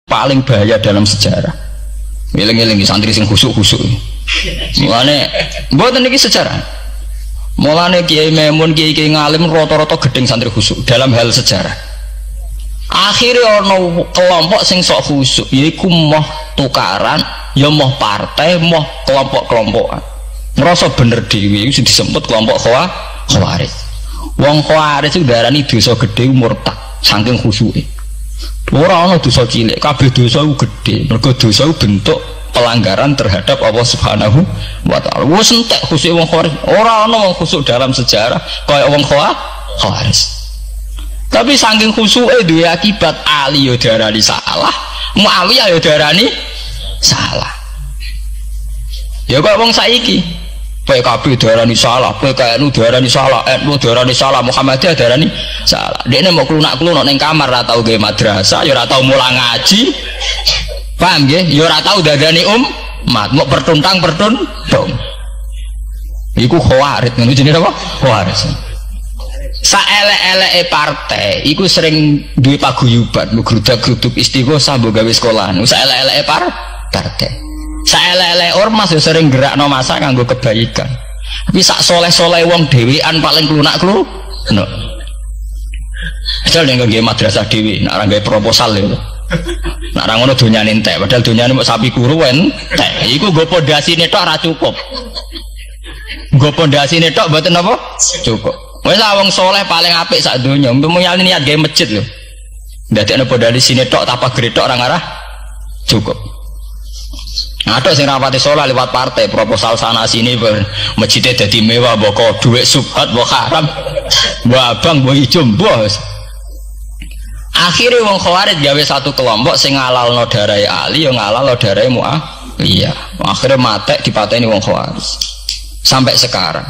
paling bahaya dalam sejarah. Eling-eling santri sing khusuk-khusuk. Mulane mboten iki sejarah. Mulane Kiai Memun, Kiai ngalim rata-rata gedeng santri khusuk dalam hal sejarah. Akhirnya ono kelompok sing sok khusuk, yaiku moh tukaran, ya moh partai, moh kelompok-kelompokan. Ngerasa bener dhewe iku disebut kelompok Khawarij. Wong Khawarij itu darani dosa gedhe murtad saking khusuke. Ora ana dosa cilik, kabeh dosa iku gedhe. Mergo dosa iku bentuk pelanggaran terhadap Allah Subhanahu wa taala. Wis entek khusuk wong Khawarij. Ora ana wong khusuk dalam sejarah kaya wong Khawarij. Tapi saking khusuke duwe akibat Ali yo darani salah, Muawiyah yo darani salah. Ya kok wong saiki PKB darani salah, PKNU darani salah, NU darani salah, Muhammadiyah darani salah. Dekne mau klunak-klunak ning kamar ora tau gawe madrasah, ya ora tau mulang ngaji. Paham nggih? Ya ora tau dadani umat, mau pertuntang-pertuntung. Iku Khawarij, ngono jenenge apa? Khawarij. Saelek-eleke partai iku sering duwe paguyuban, ngrudak-gruduk istighosah mbok gawe sekolahan. Saelek-eleke partai. Saelek-eleke ormas yo sering gerakno masa kanggo kebaikan. Tapi sak soleh-soleh wong dhewean paling klunak-klunuk. Asal nek nggih madrasah dhewe, nek ora gawe proposal lho. Nek ora ngono donyane entek, padahal donyane mok sapi kuru entek. Iku nggo pondasine tok ora cukup. Nggo pondasine tok mboten apa? Cukup. Wis wong soleh paling apik sak donya, mulyane niat gawe masjid lho. Ndadekno pondasine tok tanpa gretok ora ngarah cukup. Ada sing rapati soleh lewat partai, proposal sana sini masjidnya jadi mewah, mbok duit subhat, mbok haram, mbok abang, mbok ijo, bos. Akhirnya wong Khawarij gawe satu kelompok sing ngalalno darai Ali, yang ngalalno darai Muawiyah. Akhirnya matek dipateni wong Khawarij. Sampai sekarang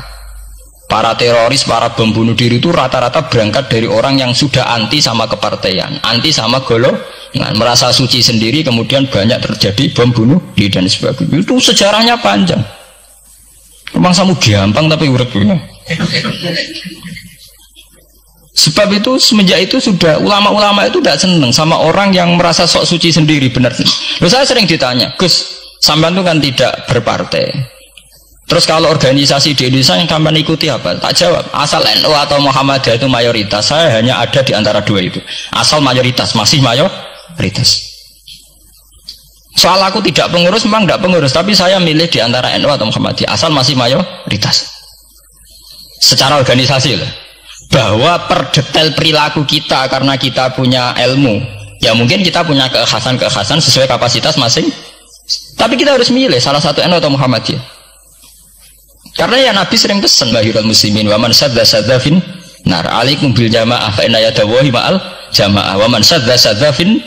para teroris, para pembunuh diri itu rata-rata berangkat dari orang yang sudah anti sama kepartaian, anti sama golongan, merasa suci sendiri, kemudian banyak terjadi bom bunuh diri dan sebagainya. Itu sejarahnya panjang. Memang samu gampang tapi urip. Sebab itu semenjak itu sudah ulama-ulama itu tidak senang sama orang yang merasa sok suci sendiri, benar. Loh, saya sering ditanya, Gus, sampean itu kan tidak berpartai. Terus kalau organisasi di Indonesia yang sampean ikuti apa? Tak jawab. Asal NU atau Muhammadiyah itu mayoritas, saya hanya ada di antara dua itu. Asal mayoritas, masih mayoritas. Soal aku tidak pengurus, memang tidak pengurus, tapi saya milih di antara NU atau Muhammadiyah. Asal masih mayoritas. Secara organisasi lah. Bahwa per detail perilaku kita karena kita punya ilmu, ya mungkin kita punya kekhasan sesuai kapasitas masing. Tapi kita harus milih salah satu NU atau Muhammadiyah. Karena ya Nabi sering pesan bahirul muslimin wa man sadza fin nar alaikum bil jamaah fa inna yadawahi ma'al jamaah wa man sadza fin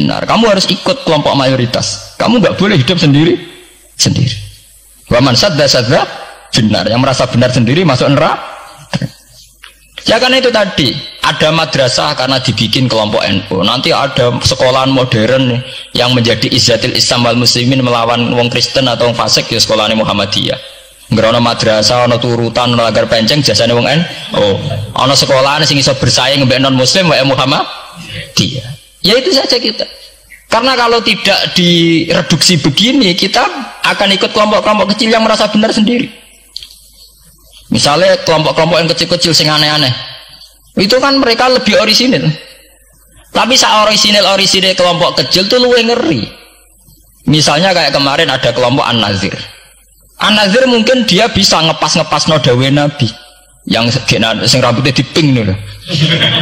nar. Kamu harus ikut kelompok mayoritas. Kamu enggak boleh hidup sendiri. Wa man sadza fin nar, yang merasa benar sendiri masuk neraka. Ya karena itu tadi ada madrasah karena dibikin kelompok NU. Nanti ada sekolahan modern yang menjadi izzatil Islam wal muslimin melawan wong Kristen atau wong fasik, ya sekolahane Muhammadiyah. Ngerono madrasah, ono turutan, ono lagar penceng, jasane wong ono sekolahan sing iso bersaing mbek non muslim wae Muhammadiyah. Ya itu saja kita. Karena kalau tidak direduksi begini, kita akan ikut kelompok-kelompok kecil yang merasa benar sendiri. Misalnya kelompok-kelompok yang kecil-kecil sing aneh-aneh, itu kan mereka lebih orisinil. Tapi saat orisinil kelompok kecil tuh luwih ngeri. Misalnya kayak kemarin ada kelompok An-Nazir. An-Nazir mungkin dia bisa ngepas no dawe Nabi yang sing rambutnya diping nih loh,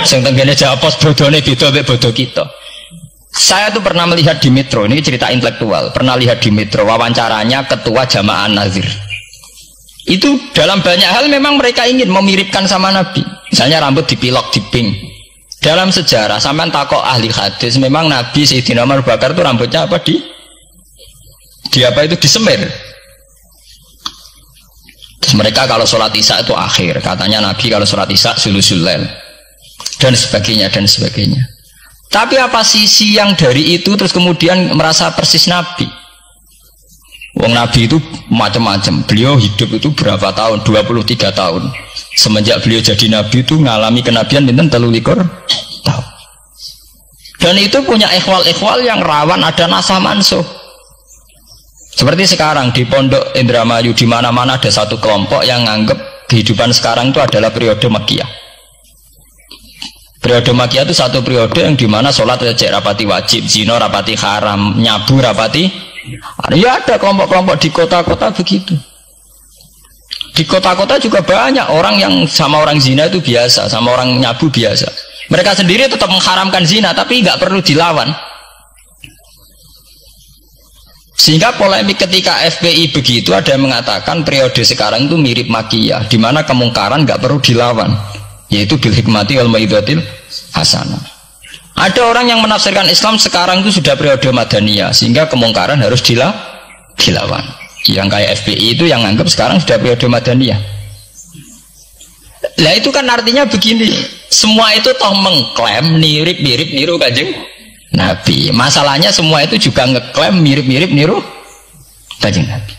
sing tenggene japos bodone beda mek bodo kita. Saya tuh pernah melihat di Metro, ini cerita intelektual, pernah lihat di Metro wawancaranya ketua Jamaah An-Nazir. Itu dalam banyak hal memang mereka ingin memiripkan sama Nabi. Misalnya rambut dipilok diping. Dalam sejarah sampean takok ahli hadis, memang Nabi Sayyidina Umar Bakar itu rambutnya apa di apa itu disemir. Terus mereka kalau sholat isya itu akhir, katanya Nabi kalau sholat isya sulusul lail dan sebagainya. Tapi apa sisi yang dari itu terus kemudian merasa persis Nabi? Wong Nabi itu macam-macam. Beliau hidup itu berapa tahun? 23 tahun. Semenjak beliau jadi Nabi itu ngalami kenabian pinten 23 tahun. Dan itu punya ikhwal-ikhwal yang rawan ada nasah mansuh. Seperti sekarang di Pondok Indramayu, di mana-mana ada satu kelompok yang nganggep kehidupan sekarang itu adalah periode Makkiyah. Periode Makkiyah itu satu periode yang dimana sholat cek rapati wajib, zina rapati haram, nyabu rapati. Ya ada kelompok-kelompok di kota-kota begitu. Di kota-kota juga banyak orang yang sama orang zina itu biasa, sama orang nyabu biasa. Mereka sendiri tetap mengharamkan zina, tapi nggak perlu dilawan. Sehingga polemik ketika FPI begitu, ada yang mengatakan periode sekarang itu mirip Makkiyah, di mana kemungkaran nggak perlu dilawan, yaitu bil hikmati wal mau'izatil hasanah. Ada orang yang menafsirkan Islam sekarang itu sudah periode Madaniyah, sehingga kemungkaran harus dilawan. Yang kayak FPI itu yang anggap sekarang sudah periode Madaniyah. Lah itu kan artinya begini, semua itu toh mengklaim mirip-mirip niru Kanjeng Nabi. Masalahnya semua itu juga ngeklaim mirip-mirip niru Kanjeng Nabi.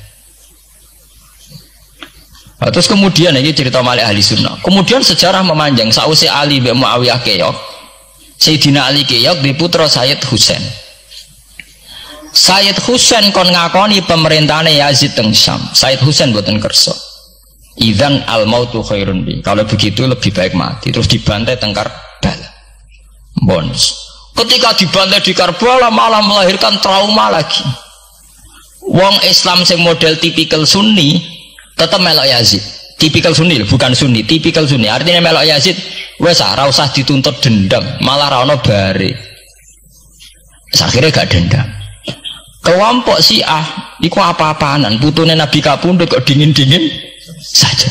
Nah, terus kemudian ini cerita Malik ahli sunnah. Kemudian sejarah memanjang. Sausai Ali bin Muawiyah keok, Sayyidina Ali keok di putra Sayyid Husain. Sayyid Husain kon ngakoni pemerintahan Yazid teng Syam. Sayyid Husain boten kersa. Idzan al mautu khairun bi. Kalau begitu lebih baik mati. Terus dibantai teng Karbala. Bons. Ketika dibantai di Karbala malah melahirkan trauma lagi. Wong Islam sing model tipikal Sunni tetap melok Yazid. Tipikal Sunni bukan Sunni, tipikal Sunni. Artinya melok Yazid wes ora usah dituntut dendam, malah ra ono bare. Akhirnya gak dendam. Kelompok Syiah iku apa-apaanan, putune Nabi kapundhut kok dingin-dingin saja.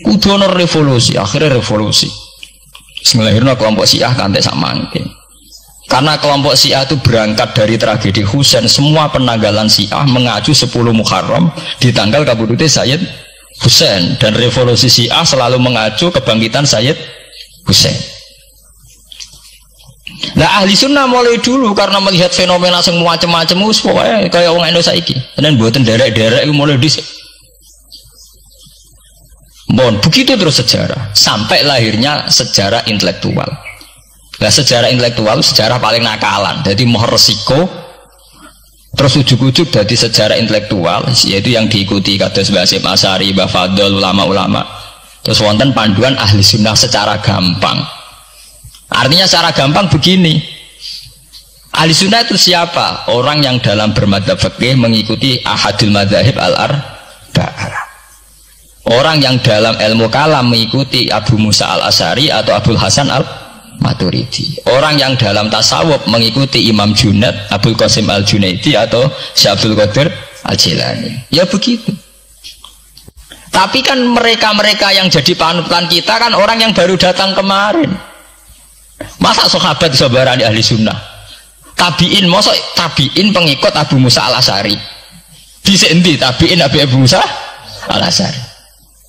Kudu ono revolusi, akhirnya revolusi. Sing lahirna kelompok Syiah kanthi sak mangke. Karena kelompok Syiah itu berangkat dari tragedi Husain, semua penanggalan Syiah mengacu 10 Muharram di tanggal kabudute Sayyid Husain, dan revolusi Syiah selalu mengacu kebangkitan Sayyid Husain. Nah ahli sunnah mulai dulu karena melihat fenomena semua macam-macam pokoknya kayak orang Indonesia saiki. Dan buatan derek-derek itu mulai dhisik. Bon, begitu terus sejarah sampai lahirnya sejarah intelektual. Nah sejarah intelektual sejarah paling nakalan, jadi mau resiko terus ujuk-ujuk dari sejarah intelektual, yaitu yang diikuti kados Mbah Hasyim Asy'ari, Mbah Fadl, ulama-ulama. Terus wonten panduan ahli sunnah secara gampang. Artinya secara gampang begini, ahli sunnah itu siapa? Orang yang dalam bermadzhab fikih mengikuti ahadul madzahib al-arba'ah. Orang yang dalam ilmu kalam mengikuti Abu Musa al-Asy'ari atau Abul Hasan al-Maturidi. Orang yang dalam tasawuf mengikuti Imam Junaid, Abul Qasim al-Junaidi atau Syekh Abdul Qadir al-Jilani. Ya begitu. Tapi kan mereka-mereka yang jadi panutan kita kan orang yang baru datang kemarin. Masa sahabat sabarani ahli sunnah? Tabiin, masa tabiin pengikut Abu Musa al-Asy'ari? Bisa endi tabiin Abu Musa al-Asy'ari?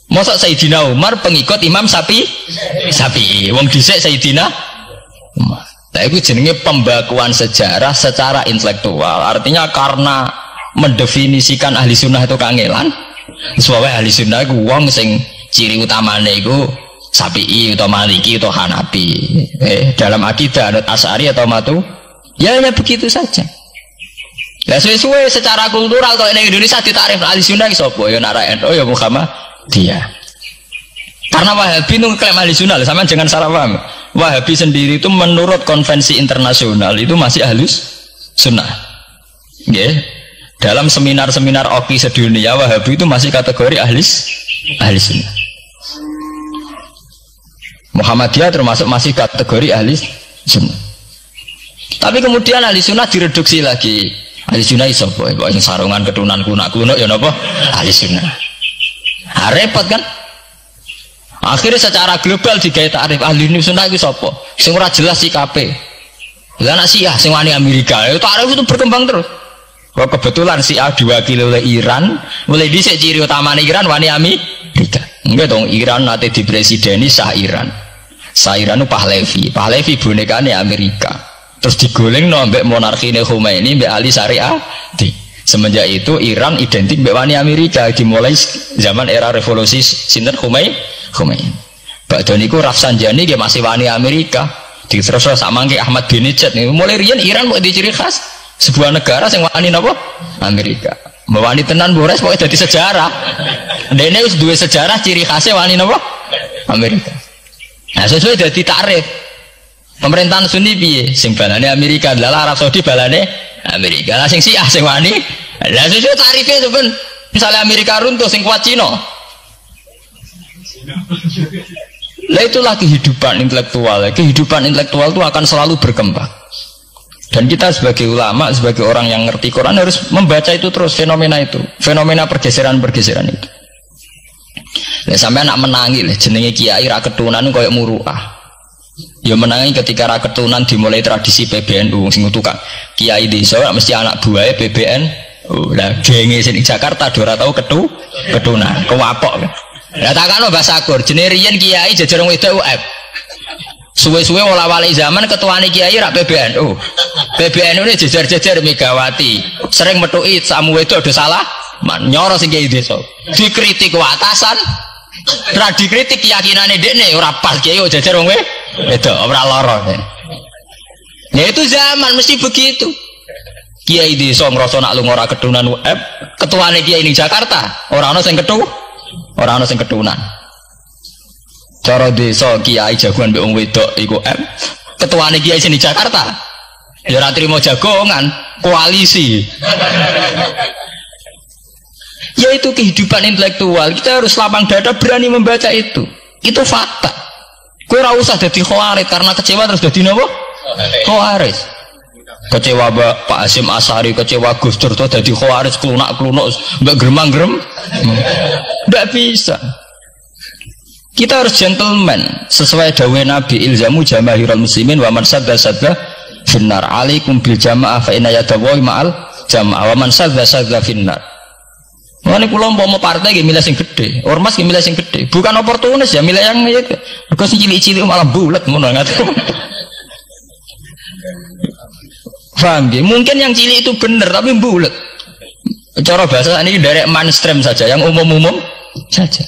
Masa Sayyidina Umar pengikut Imam Syafi'i? Wong dhisik Sayyidina Umar. Nah itu jenenge pembakuan sejarah secara intelektual. Artinya karena mendefinisikan ahli sunnah itu kangelan. Sebabnya ahli sunnah itu wong sing ciri utamane itu Syafi'i atau Maliki atau Hanafi. Dalam akidah anut Asy'ari atau Matu, ya hanya begitu saja. Lah suwe-suwe secara kultural kalau di Indonesia ditakrif ahli sunnah sapa? Ya Narayan, oh ya Muhammad dia. Karena Wahabi itu klaim ahli sunnah, sama jangan salah paham. Wahabi sendiri itu menurut konvensi internasional itu masih ahli sunnah. Yeah. Dalam seminar-seminar OKI sedunia, Wahabi itu masih kategori ahli sunnah. Muhammadiyah termasuk masih kategori ahli sunnah. Tapi kemudian ahli sunnah direduksi lagi. Ahli sunnah iso boy, yang sarungan keturunan kuno ya napa? Ahli sunnah. Nah, repot kan? Akhirnya secara global digawe takrif ahli sunnah itu sapa? Sing ora jelas sikape. Lah anak Syiah sing wani Amerika, takrif itu berkembang terus. Kok kebetulan Syiah diwakili oleh Iran, mulai dhisik ciri utamane Iran wani Amerika. Enggak dong, Iran nanti dipresideni Shah Iran. Shah Iran itu Pahlavi bonekane Amerika. Terus digoleng no mbek monarkine Khomeini mbek Ali Syariati. Semenjak itu Iran identik mbek wani Amerika, dimulai zaman era revolusi sinten Khomeini. Bakdo niku Rafsanjani dia masih wani Amerika. Terus sama ke Ahmad bin Ijad nih. Mulai riyen Iran mau di ciri khas sebuah negara yang wani napa? Amerika. Wani tenan Bores pokoknya jadi sejarah. Dene wis duwe sejarah ciri khasnya wani napa? Amerika. Nah sesuai jadi takrif. Pemerintahan Sunni piye? Sing balane Amerika, lah Arab Saudi balane Amerika. Lah sing Syiah sing wani. Lah sesuai tarifnya itu kan. Misalnya Amerika runtuh sing kuat Cina. Lah itulah kehidupan intelektual. Kehidupan intelektual itu akan selalu berkembang. Dan kita sebagai ulama, sebagai orang yang ngerti Quran harus membaca itu terus, fenomena itu, fenomena pergeseran-pergeseran itu. Lah sampai anak menangi lah jenenge kiai ra ketunan koyo muruah. Ya menangi ketika ra ketunan dimulai tradisi PBNU sing tukang kiai desa mesti anak buahe PBN. Oh, lah genge sing Jakarta ora tau ketunan, kewapok. Lah takano Mbah Sakur, jenenge riyen kiai jejer wedok UF. Suwe-suwe wala-wali zaman ketuane kiai rak PBNU. PBNU ini jejer-jejer Megawati. Sering metuki samu wedok do salah, nyoro sing kiai desa. Dikritik atasan, ra dikritik keyakinane dekne ora pas kiai jejer wong wedok ora lara. Ya itu zaman mesti begitu. Kiai desa ngrasa nak lunga ora ketunan UF, ketuane kiai ning Jakarta ora ana sing Orang ana sing ketunan. Cara desa kiai jagoan mbek wong wedok iku ketuane kiai sing di Jakarta. Ya ora trimo jagongan, koalisi. Ya itu kehidupan intelektual. Kita harus lapang dada berani membaca itu. Itu fakta. Kowe ora usah dadi khawarij karena kecewa terus dadi napa? Khawarij. Kecewa Pak Hasyim Asy'ari, kecewa Gus Dur tuh jadi khawarij klunak-klunuk mbak gremang-grem. Nggak bisa. Kita harus gentleman sesuai dawuh Nabi ilzamu jamaahirul muslimin wa man sadda finnar alaikum bil jamaah fa inna yadallahi ma'al jamaah wa man sadda finnar. Mane kula umpama partai nggih milih sing gedhe, ormas nggih milih sing gedhe. Bukan oportunis ya milih yang itu. Mergo sing cilik-cilik malah bulet ngono ngaten. Paham ya? Mungkin yang cilik itu benar tapi bulat. Cara bahasa ini dari mainstream saja, yang umum-umum saja.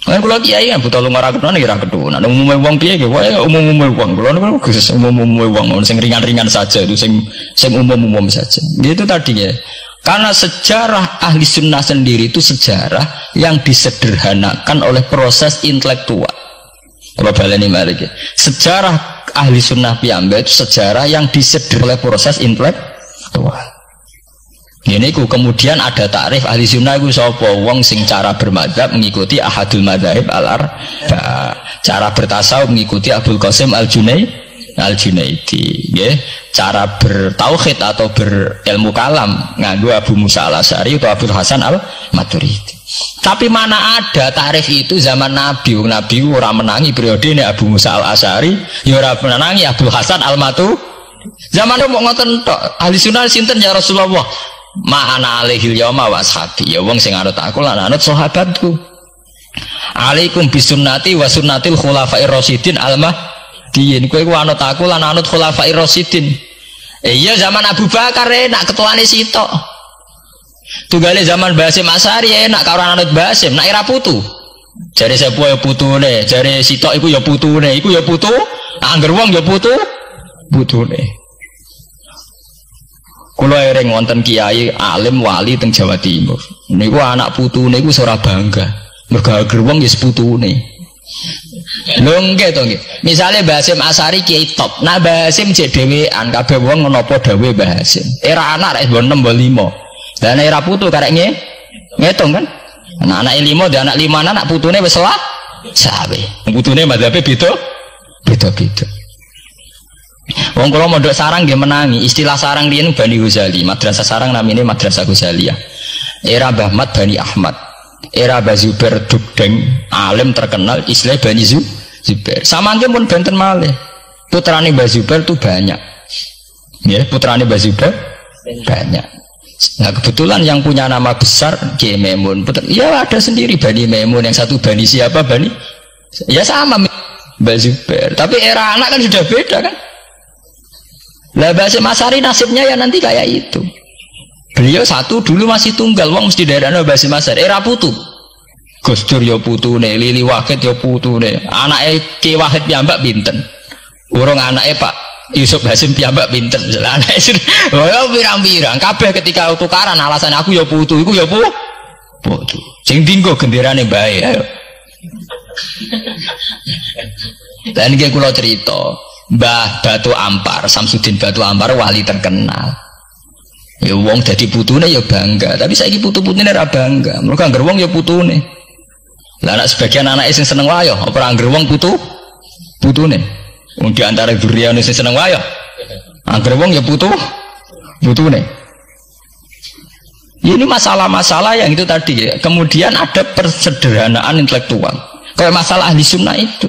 Kan kalau kiai kan butuh lumah raketunan kira ketunan. Umumnya uang piye ge? Wae umum-umum uang. Kalau niku khusus umum-umum uang, sing ringan-ringan saja itu, sing umum-umum saja. Itu tadi ya. Karena sejarah ahli sunnah sendiri itu sejarah yang disederhanakan oleh proses intelektual. Kalau baleni malik ya. Sejarah ahli sunnah piyambak itu sejarah yang disederhanakan oleh proses intelektual. Ini kemudian ada takrif ahli sunnah itu sapa wong sing cara bermadzhab mengikuti ahadul madzhab al-arba, cara bertasawuf mengikuti Abdul Qasim Al-Junaidi, ya. Cara bertauhid atau berilmu kalam nganggo Abu Musa Al-Asy'ari atau Abdul Hasan Al-Maturidi. Tapi mana ada tarif itu zaman Nabi? Nabi ora menangi periode ini Abu Musa Al-Asy'ari, ya ora menangi Abdul Hasan Al-Maturidi. Zaman itu mau ngoten tok. Ahli sunnah sinten ya Rasulullah? Ma'ana alaihil yauma wa ashabi. Ya wong sing anut aku lan anut sahabatku. Alaikum bisunnati wa sunnatil khulafair rasyidin al-mahdiyyin. Kowe ku anut aku lan anut khulafair rasyidin. Iya zaman Abu Bakar enak ketuane sitok. Tunggale zaman Mbah Hasyim Asy'ari enak karo anut Mbah Hasyim, nak era putu. Jare sepuh ya putune, jare sitok iku ya putune, iku ya putu, angger wong ya putune. Kula ereng wonten kiai alim wali teng Jawa Timur. Niku anak putune iku ora bangga. Mergo angger wong ya putune. Lho nggih to nggih. Misale Mbah Hasyim Asy'ari kiai top, nah Mbah Hasyim jek dhewean kabeh wong menapa dawuh Mbah Hasyim. Era anak rek 6 5. Dan era putu kareknya ngitung kan, anak 5 dan anak 5 anak putune wis salah sawe. Putune madzhabe beda. Wong kula mondok sarang nggih menangi. Istilah sarang riyen Bani Ghazali, madrasah sarang namine Madrasah Ghazaliyah. Era Mbah Ahmad Bani Ahmad, era Mbah Zubair Dugdeng, alim terkenal istilah Bani Zubair. Samangke pun benten malih. Putrane Mbah Zubair itu banyak. Ya, putrane Mbah Zubair banyak. Nah kebetulan yang punya nama besar Kiai Maimun, ya ada sendiri Bani Maimun, yang satu Bani siapa Bani, ya sama Mbah Zubair. Tapi era anak kan sudah beda kan. Lah Mbah Hasyim Asy'ari nasibnya ya nanti kayak itu. Beliau satu dulu masih tunggal, wong mesti daerahnya Mbah Hasyim Asy'ari. Era putu, Gus Dur ya putune, Lili Wahid ya putune, anaknya Ki Wahid piyambak pinten. Urung anake Pak Yusuf Hasim piyambak pinter. Misalnya anake oh pirang-pirang kabeh ketika tukaran alasan aku ya putu iku ya putu. Sing dinggo genderane bae ayo. Dan iki kula cerita, Mbah Batu Ampar, Samsudin Batu Ampar wali terkenal. Ya wong dadi putune ya bangga, tapi saiki putu-putune ora bangga. Mergo anggere wong ya putune. Lah nek sebagian anake sing seneng wayo, apa anggere wong putune. Wong di antara duriyane sing seneng wayo. Anggere wong ya putune. Ini masalah-masalah yang itu tadi ya. Kemudian ada persederhanaan intelektual. Kayak masalah ahli sunnah itu.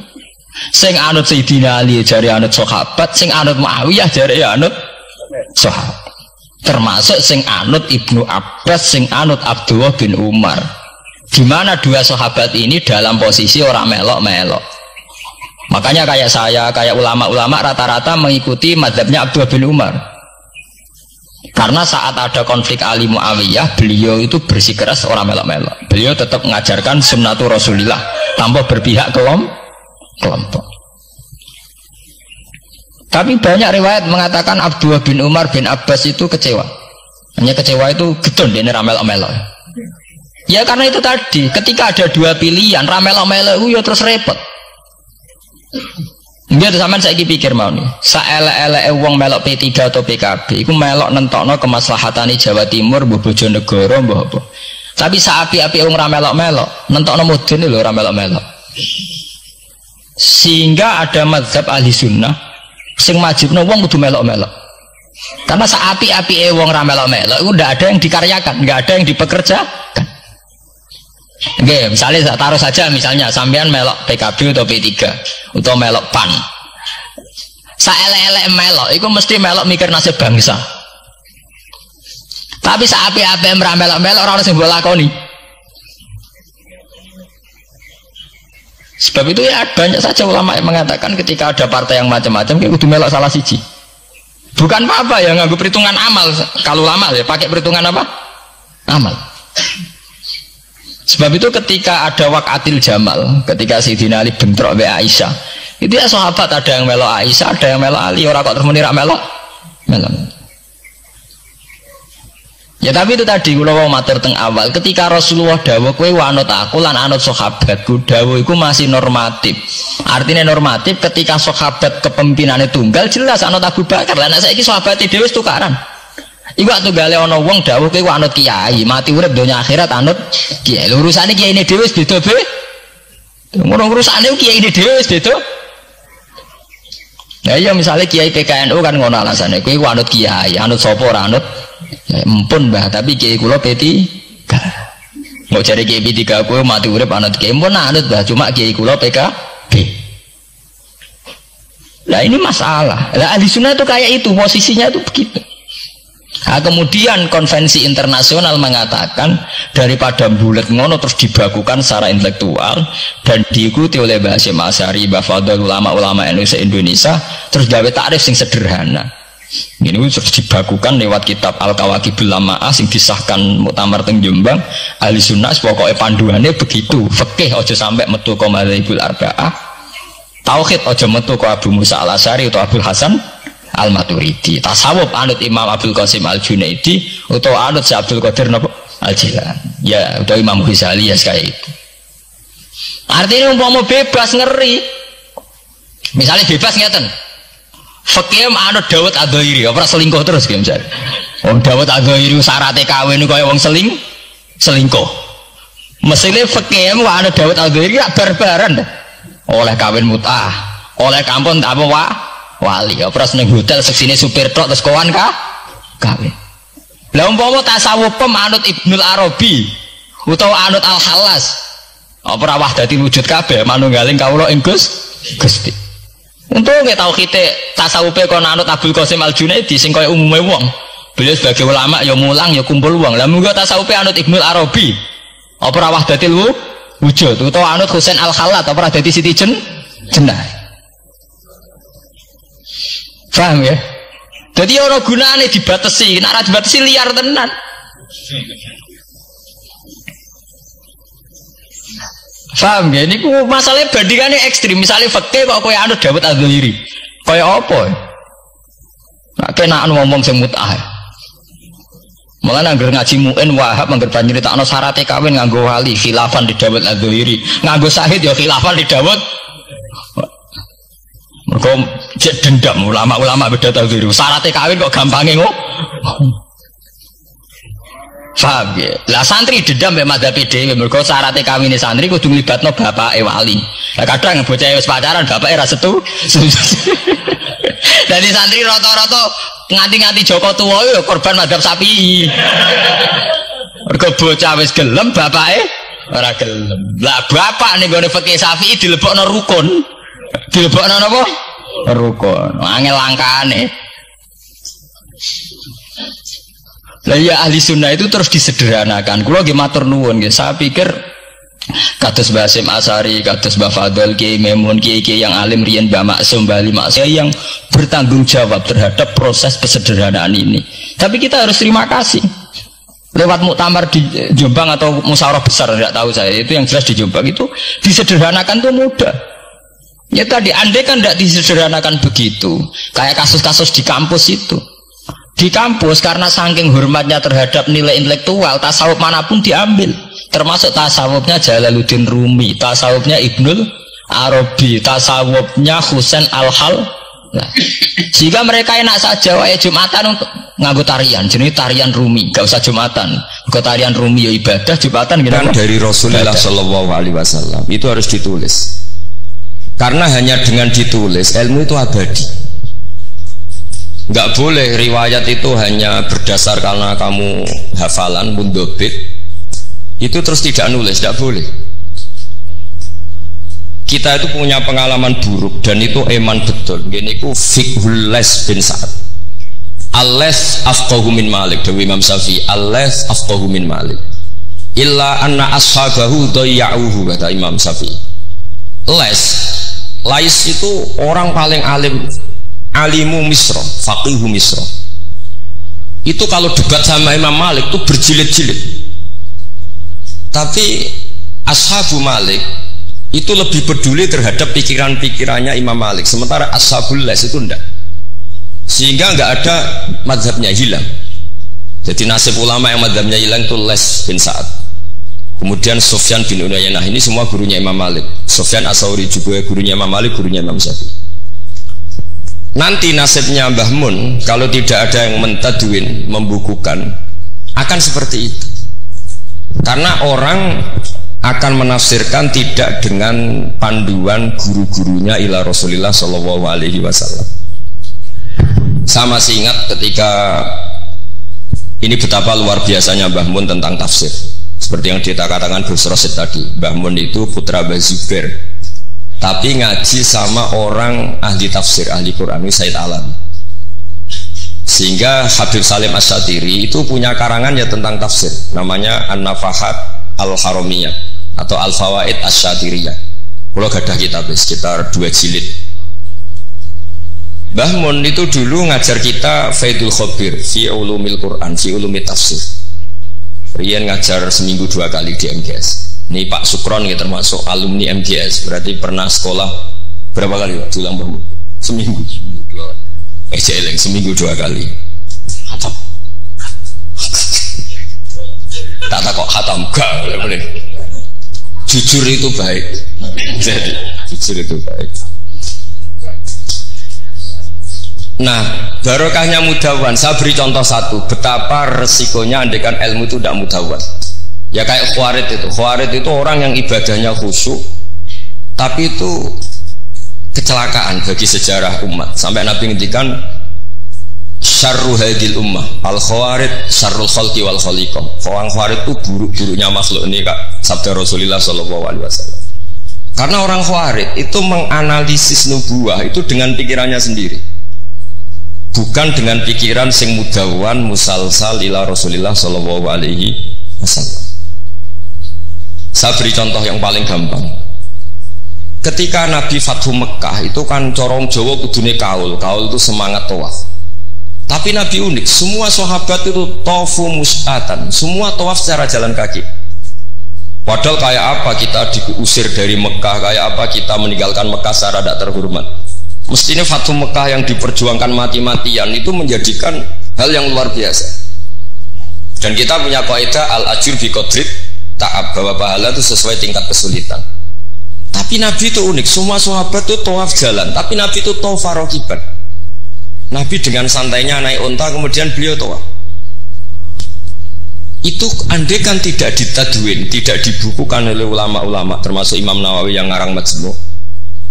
Sing anut Sayyidina Ali jari anut sahabat, sing anut Muawiyah jari anut sahabat. Termasuk sing anut Ibnu Abbas, sing anut Abdullah bin Umar. Di mana dua sahabat ini dalam posisi orang melok-melok. Makanya kayak saya, kayak ulama-ulama rata-rata mengikuti mazhabnya Abdullah bin Umar. Karena saat ada konflik Ali Muawiyah, beliau itu bersikeras orang melok-melok. Beliau tetap mengajarkan sunnatul Rasulillah tanpa berpihak kelompok. Tapi banyak riwayat mengatakan Abdullah bin Umar bin Abbas itu kecewa. Hanya kecewa itu gedon dia ramelok-melok. Ya karena itu tadi, ketika ada dua pilihan ramelok-melok itu ya terus repot. Dia tuh sampean saiki pikir mau nih, saelek-eleke wong melok P3 atau PKB, iku melok nentokno kemaslahatane Jawa Timur, mbuh Bojonegoro, mbuh apa. Tapi saapi-api wong ra melok-melok, nentokno mudun lho ra melok-melok. Sehingga ada mazhab ahli sunnah sing majibno wong kudu melok-melok. Karena saapi-api wong ra melok-melok iku ndak ada yang dikaryakan, nggak ada yang dipekerjakan. Oke, misalnya taruh saja misalnya sampean melok PKB atau P3 atau melok PAN. Saelek-elek melok itu mesti melok mikir nasib bangsa. Tapi saapi-api ora melok-melok ora ono sing mbok lakoni. Sebab itu ya banyak saja ulama yang mengatakan ketika ada partai yang macam-macam kayak kudu melok salah siji. Bukan apa-apa ya nganggo perhitungan amal. Kalau lama ya pakai perhitungan apa? Amal. Sebab itu ketika ada waqatil Jamal, ketika Sayyidina Ali bentrok be Aisyah, itu ya sahabat ada yang melok Aisyah, ada yang melok Ali, orang kok terus muni ra melok. Ya tapi itu tadi kula matur teng awal, ketika Rasulullah dawuh kowe anut aku lan anut sahabatku, dawuh iku masih normatif. Artinya normatif ketika sahabat kepemimpinannya tunggal jelas anut Abu Bakar. Lah nek saiki sahabate dhewe wis tukaran. Iku tunggale ana wong dawuh kowe anut kiai, mati urip donya akhirat anut kiai. Urusane kiyaine dhewe wis beda be. Ngono urusane kiyaine dhewe wis beda. Nah iya misalnya kiai PKNU kan ngono alasane, kowe anut kiai, anut sapa ora anut? Ya empun Mbah, tapi kiai kula P3. Mau cari kiai P3 kowe mati urip anut kiai, empun anut Mbah, cuma kiai kula PKB. Lah ini masalah. Lah ahli sunnah itu kayak itu, posisinya itu begitu. Nah, kemudian konvensi internasional mengatakan daripada bulet ngono terus dibakukan secara intelektual dan diikuti oleh Mbah Hasyim Asy'ari, Mbah Fadl, ulama-ulama Indonesia, terus gawe takrif sing sederhana. Ini terus dibakukan lewat kitab Al-Kawakibul Lama'ah sing disahkan Muktamar teng Jombang. Ahli sunnah pokoknya panduannya begitu. Fikih aja sampai metu ka madzhabul arba'ah. Tauhid aja metu ka Abu Musa Al-Asy'ari atau Abdul Hasan Al-Maturidi. Tasawuf anut Imam Abdul Qasim Al-Junaidi atau anut si Abdul Qadir Al-Jilani. Ya, atau Imam Ghazali ya kayak itu. Artinya umpama bebas ngeri. Misalnya bebas ngeten. Fikih anut Dawud Ad-Dhairi, ora selingkuh terus ki misalnya. Wong Dawud Ad-Dhairi syaratnya kawin kaya wong selingkuh. Mesine fikih anut Dawud Ad-Dhairi gak barbaran dah. Oleh kawin mut'ah, oleh kampung tak apa wali, opras neng hotel seksine supir tok terus kawan kawin. Lah umpama tasawuf anut Ibnul Arabi utawa anut Al-Halas, apa ora wahdati wujud kabeh manunggaling kawula ing Gusti. Untuk nggak tahu kita tasawufe kon anut Abdul Qasim Al-Junaidi sing kaya umume wong. Beliau sebagai ulama ya mulang ya kumpul wong. Lah munggo tasawufe anut Ibnul Arabi, apa ora wahdati wujud utawa anut Husain Al-Khallat apa ora dadi Siti Jenah. Paham ya? Jadi orang gunane dibatasi, nek ora dibatasi liar tenan. Paham ya? Ini masalahnya bandingannya ekstrim. Misalnya fakih kok kowe anut Dawud Ad-Dhairi, Kaya apa? Nak kena ngomong sing mut'ah. Malah anggar ngaji mu'in wahab anggar nyeritakno syarat kawin nganggo wali khilafan di Dawud Adz-Dzahiri. Nganggo syahid ya khilafan di Dawud. Mergo cek dendam ulama-ulama beda Adz-Dzahiri. Syarat kawin kok gampange kok. Paham ya? Lah santri dendam mbek madzhab dhewe mergo syarat kawine santri kudu nglibatno bapake wali. Lah kadang bocah wis pacaran bapake ra setu. Dadi santri rata-rata nganti-nganti Joko tuwa ya korban madzhab sapi. Mergo bocah wis gelem bapake ora gelem. Lah bapak ning gone fikih Syafi'i dilebokno rukun. Dilebokno napa? Rukun. Angel langkane. Lah ya ahli sunnah itu terus disederhanakan. Kula nggih matur nuwun nggih. Saya pikir kados Mbah Hasyim Asy'ari, kados Mbah Fadl, Kiai Memun, kiai-kiai yang alim riyen Mbah Maksum, Mbah Ali Maksum yang bertanggung jawab terhadap proses kesederhanaan ini. Tapi kita harus terima kasih. Lewat muktamar di Jombang atau musyawarah besar tidak tahu saya, itu yang jelas di Jombang itu disederhanakan tuh mudah. Ya tadi andai kan tidak disederhanakan begitu, kayak kasus-kasus di kampus itu. Di kampus karena saking hormatnya terhadap nilai intelektual, tasawuf manapun diambil. Termasuk tasawufnya Jalaluddin Rumi, tasawufnya Ibnul Arabi, tasawufnya Husain Al-Hal. Nah, sehingga mereka enak saja wae Jumatan untuk nganggo tarian, jenis tarian Rumi, gak usah Jumatan. Ke tarian Rumi ya ibadah, Jumatan gitu. Kan dari Rasulullah Shallallahu Alaihi Wasallam itu harus ditulis. Karena hanya dengan ditulis ilmu itu abadi. Nggak boleh riwayat itu hanya berdasar karena kamu hafalan mundobit. Itu terus tidak nulis, tidak boleh. Kita itu punya pengalaman buruk dan itu eman betul. Gini ku fiqhul Les bin Sa'ad. Al-Les afqahu min Malik. Dewi Imam Syafi'i. Al-Les afqahu min Malik. Illa anna ashabahu dayya'uhu, kata Imam Syafi'i. Lais itu orang paling alim, alimu Misra, faqihu Misra. Itu kalau debat sama Imam Malik itu berjilid-jilid. Tapi ashabu Malik itu lebih peduli terhadap pikiran-pikirannya Imam Malik, sementara ashabul Les itu enggak. Sehingga enggak ada mazhabnya hilang. Jadi nasib ulama yang mazhabnya hilang itu Les bin Sa'ad. Kemudian Sufyan bin Uyainah, ini semua gurunya Imam Malik. Sufyan As-Tsauri juga gurunya Imam Malik, gurunya Imam Syafi'i. Nanti nasibnya Mbah Mun kalau tidak ada yang mentadwin, membukukan, akan seperti itu. Karena orang akan menafsirkan tidak dengan panduan guru-gurunya ila Rasulullah Shallallahu Alaihi Wasallam. Saya masih ingat ketika ini betapa luar biasanya Mbah Mun tentang tafsir. Seperti yang kita katakan Gus Rosid tadi, Mbah Mun itu putra Mbah Zubair, tapi ngaji sama orang ahli tafsir, ahli Quran, ini Said Alam. Sehingga Habib Salim Asy-Syatiri itu punya karangan ya tentang tafsir, namanya An-Nafahat Al-Haramiyah atau Al-Fawaid Asy-Syatiriyah. Kalau gadah kitab sekitar 2 jilid. Mbah Mun itu dulu ngajar kita Faidul Khobir fi ulumil Quran, fi ulumit tafsir. Rian ngajar seminggu 2 kali di MGS. Ini Pak Sukron ya termasuk alumni MGS, berarti pernah sekolah berapa kali Pak? Diulang Mbah Mun? Seminggu 2 kali. Seminggu 2 kali. Hatam. Tak kok hatam gak boleh. Jujur itu baik. Jadi jujur itu baik. Nah, barokahnya mudawan. Saya beri contoh satu, betapa resikonya andekan ilmu itu tidak mudawan. Ya kayak Khawarij itu. Khawarij itu orang yang ibadahnya khusyuk, tapi itu kecelakaan bagi sejarah umat. Sampai Nabi ngendikan syarru hadil ummah al khawarij syarrul khalqi wal khaliqah. Orang Khawarij itu buruk-buruknya makhluk, ini Kak sabda Rasulullah sallallahu alaihi wasallam. Karena orang Khawarij itu menganalisis nubuah itu dengan pikirannya sendiri, bukan dengan pikiran sing mudawan musalsal ila Rasulullah sallallahu alaihi wasallam. Saya beri contoh yang paling gampang. Ketika Nabi Fathu Mekah itu kan corong Jawa kudune kaul itu semangat tawaf. Tapi Nabi unik, semua sahabat itu tawafu mus'atan, semua tawaf secara jalan kaki. Padahal kayak apa kita diusir dari Mekah, kayak apa kita meninggalkan Mekah secara tidak terhormat. Mestinya Fathu Mekah yang diperjuangkan mati-matian itu menjadikan hal yang luar biasa. Dan kita punya kaidah al-ajur bi qadrit ta'ab, bahwa pahala itu sesuai tingkat kesulitan. Tapi Nabi itu unik, semua sahabat itu tawaf jalan, tapi Nabi itu tawaf rakiban. Nabi dengan santainya naik unta, kemudian beliau tawaf. Itu andai kan tidak ditadwin, tidak dibukukan oleh ulama-ulama, termasuk Imam Nawawi yang ngarang Majmu',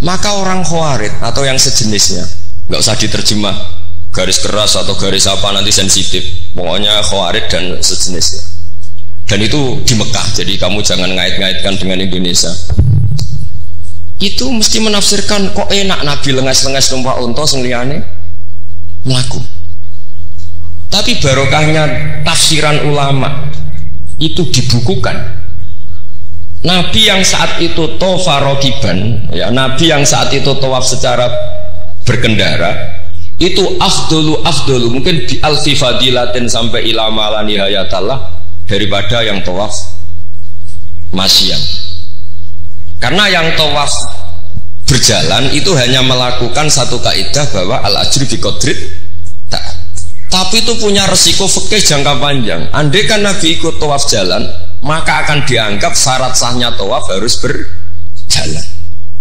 maka orang Khawarij atau yang sejenisnya, nggak usah diterjemah garis keras atau garis apa nanti sensitif, pokoknya Khawarij dan sejenisnya. Dan itu di Mekah, jadi kamu jangan ngait-ngaitkan dengan Indonesia. Itu mesti menafsirkan kok enak Nabi lengas-lengas numpak unta sing liyane mlaku. Tapi barokahnya tafsiran ulama itu dibukukan. Nabi yang saat itu tawaf rakiban, ya, Nabi yang saat itu tawaf secara berkendara, itu afdolu mungkin bi alfi fadilatin sampai ila mala nihayatallah daripada yang tawaf masyian. Karena yang tawaf berjalan itu hanya melakukan satu kaidah bahwa al-ajri bi qadrit ta'ab. Tapi itu punya resiko fikih jangka panjang. Andai kan Nabi ikut tawaf jalan, maka akan dianggap syarat sahnya tawaf harus berjalan.